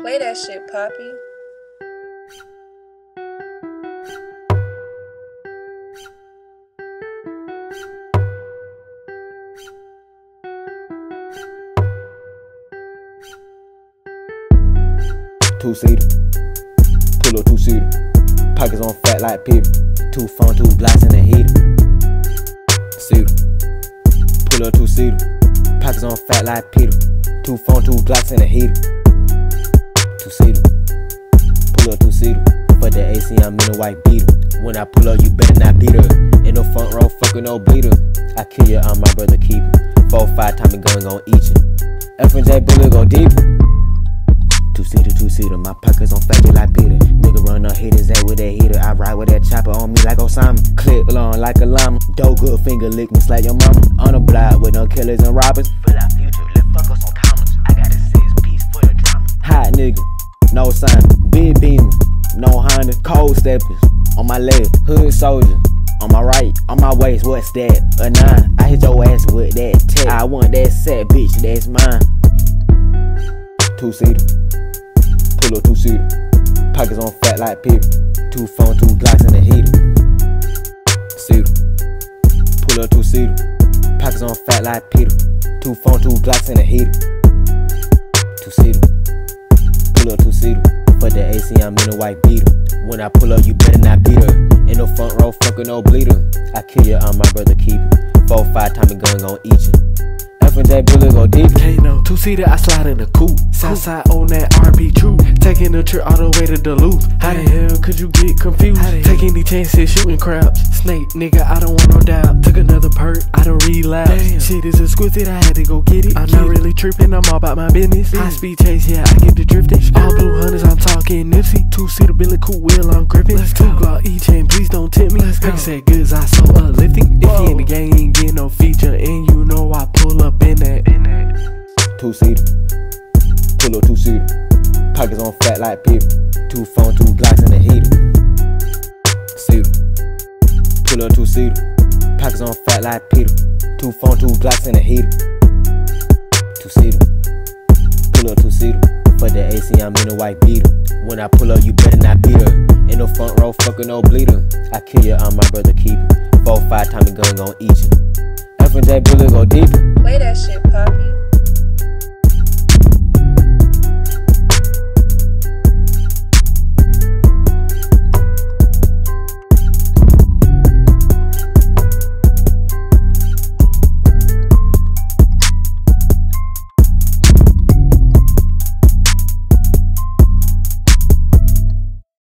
Play that shit, Poppy. Two-seater, pull up two-seater, pockets on fat like Peter, 2 phone, 2 blocks in the heater. Seater, pull up two-seater, pockets on fat like Peter, 2 phone, 2 blocks in the heater. Two-seater, pull up two-seater, for the AC I'm in a white beater. When I pull up you better not beat her, in the front row fucking no bleeder. I kill you, I'm my brother keeper, 4-5 Tommy gun gon' eat you. F&J bullet go deeper. Two-seater, my pockets on fat like Peter. Nigga run up, hit his ass with that heater. I ride with that chopper on me like Osama. Clip along like a llama. Dope good finger lick me, slap your mama. On the block with no killers and robbers. Full out future, let's fuck us on commas. I got a 6-piece for the drama. Hot nigga, no sign. Big beamer, no Honda. Cold steppers, on my left. Hood soldier, on my right. On my waist, what's that? A 9. I hit your ass with that tech. I want that set, bitch, that's mine. Two-seater, pull up two-seater, pockets on fat like Peter, 2 phone, 2 blocks in the heater. Seater, pull up two-seater, pockets on fat like Peter, 2 phone, 2 blocks in the heater. Two-seater, pull up two-seater, for the AC I'm in a white beater. When I pull up you better not beat her, in the front row fucking no bleeder. I kill you, I'm my brother keeper, 4-5 Tommy gun gon' eat you. F&J bullet go deep. Kano, two-seater, I slide in the coupe. Southside on that RP true. Taking the trip all the way to Duluth. How the hell could you get confused? Taking these chances, shooting crabs. Snake, nigga, I don't want no doubt. Took another perk, I done relapsed. Shit is exquisite, I had to go get it. I'm not really tripping, I'm all about my business. High speed chase, yeah, I get the drifting. All blue hunters, I'm talking Nipsey. Two-seater, Billy, cool wheel, I'm gripping. 2 Glock each, and please don't tempt me. Like said, goods, I so uplifting. If you in the gang, you ain't getting no feature. And you know I pull up in that. Two-seater, pull up two-seater, pockets on fat like Peter, 2 phone, 2 blocks in the heater. Seater, pull up two-seater, pockets on fat like Peter, 2 phone, 2 blocks in the heater. Two-seater, pull up two-seater, for the AC I'm in a white beater. When I pull up you better not beat her, in the front row fucking no bleeder. I kill you, I'm my brother keeper, 4-5 Tommy gun gon' eat you. F&J bullet go deeper. Play that shit, Poppy.